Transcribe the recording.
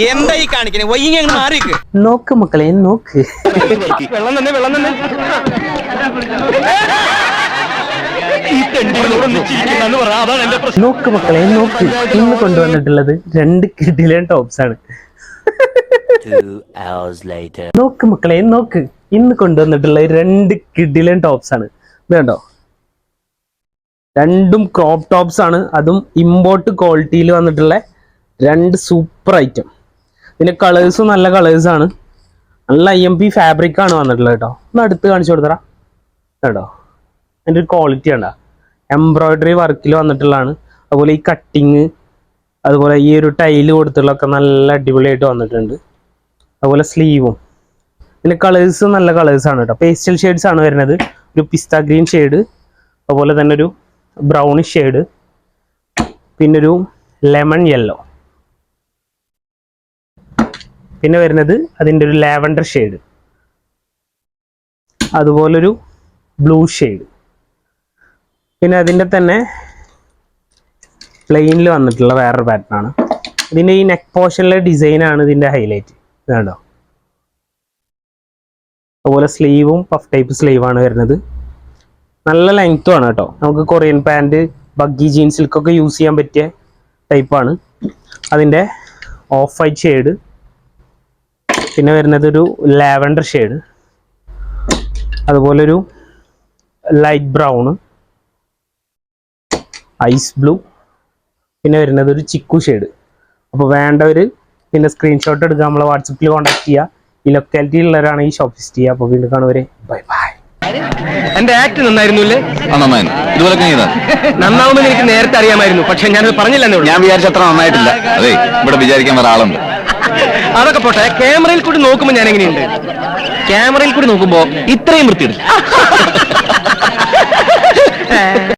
എന്തായി കാണിക്കണേ വൈകി അങ്ങ് മാറിക്ക്. നോക്ക് മക്കളെ നോക്ക്. വെള്ളം തന്നെ വെള്ളം തന്നെ. നോക്ക് മക്കളെ നോക്ക്. ഇന്ന് കൊണ്ടുവന്നിട്ടുള്ളത് 2 കിടിലൻ ടോപ്സ് ആണ്. നോക്ക് മക്കളെ നോക്ക്. ഇന്ന് കൊണ്ടുവന്നിട്ടുള്ളത് 2 കിടിലൻ ടോപ്സ് ആണ്. വേണ്ടോ, രണ്ടും ക്രോപ്പ് ടോപ്സ് ആണ്. അതും ഇമ്പോർട്ട് ക്വാളിറ്റിയിൽ വന്നിട്ടുള്ള 2 സൂപ്പർ ഐറ്റം. ഇതിന്റെ കളേഴ്സും നല്ല കളേഴ്സ് ആണ്. നല്ല IMP ഫാബ്രിക് ആണ് വന്നിട്ടുള്ളത് കേട്ടോ. ഒന്ന് അടുത്ത് കാണിച്ചു കൊടുത്തറ കേട്ടോ. അതിൻ്റെ ഒരു ക്വാളിറ്റി കണ്ട, എംബ്രോയിഡറി വർക്കിൽ വന്നിട്ടുള്ളതാണ്. അതുപോലെ ഈ കട്ടിങ്, അതുപോലെ ഈ ഒരു ടൈല് കൊടുത്തുള്ളതൊക്കെ നല്ല അടിപൊളിയായിട്ട് വന്നിട്ടുണ്ട്. അതുപോലെ സ്ലീവും. ഇതിന്റെ കളേഴ്സ് നല്ല കളേഴ്സ് ആണ് കേട്ടോ. പേസ്റ്റൽ ഷെയ്ഡ്സ് ആണ് വരുന്നത്. ഒരു പിസ്ത ഗ്രീൻ ഷെയ്ഡ്, അതുപോലെ തന്നെ ഒരു ബ്രൗണിഷ് ഷെയ്ഡ്, പിന്നെ ഒരു ലെമൺ യെല്ലോ, പിന്നെ വരുന്നത് അതിൻ്റെ ഒരു ലാവൻഡർ ഷെയ്ഡ്, അതുപോലൊരു ബ്ലൂ ഷെയ്ഡ്, പിന്നെ അതിൻ്റെ തന്നെ പ്ലെയിനിൽ വന്നിട്ടുള്ള വേറൊരു പാറ്റേൺ ആണ്. ഇതിൻ്റെ ഈ നെക്ക് പോർഷനിലെ ഡിസൈനാണ് ഇതിൻ്റെ ഹൈലൈറ്റ്. ഇതാണോ. അതുപോലെ സ്ലീവും പഫ് ടൈപ്പ് സ്ലീവാണ് വരുന്നത്. നല്ല ലെങ്ത്തും ആണ് കേട്ടോ. നമുക്ക് കൊറിയൻ പാൻറ്, ബഗ്ഗി ജീൻസിൽക്കൊക്കെ യൂസ് ചെയ്യാൻ പറ്റിയ ടൈപ്പാണ്. അതിൻ്റെ ഓഫ് വൈറ്റ് ഷെയ്ഡ്, പിന്നെ വരുന്നത് ഒരു ലാവൻഡർ ഷെയ്ഡ്, അതുപോലൊരു ലൈറ്റ് ബ്രൗണ്, ഐസ് ബ്ലൂ, പിന്നെ വരുന്നത് ഒരു ചിക്കു ഷെയ്ഡ്. അപ്പോൾ വേണ്ടവർ പിന്നെ സ്ക്രീൻഷോട്ട് എടുക്കുക, നമ്മളെ വാട്സപ്പിൽ കോൺടാക്ട് ചെയ്യുക. ഈ ലൊക്കാലിറ്റിയിലുള്ളവരാണ് ഈ ഷോപ്പ് വിസിറ്റ് ചെയ്യുക. അപ്പോൾ വീണ്ടും കാണുവരെ ബൈ ബൈ. എന്റെ ആക്ട് നന്നായിരുന്നുല്ലേ? നന്നാവുമെന്ന് എനിക്ക് നേരത്തെ അറിയാമായിരുന്നു, പക്ഷെ ഞാനത് പറഞ്ഞില്ലെന്നേ ഉള്ളൂ. ഞാൻ വിചാരിച്ച അത്ര നന്നായിട്ടില്ല. അതെ, ഇവിടെ വിചാരിക്കാൻ വേറെ ആളുണ്ട്. അതൊക്കെ പോട്ടെ, ക്യാമറയിൽ കൂടി നോക്കുമ്പോ ഞാൻ എങ്ങനെയുണ്ട്? ക്യാമറയിൽ കൂടി നോക്കുമ്പോ ഇത്രയും വൃത്തിയില്ല.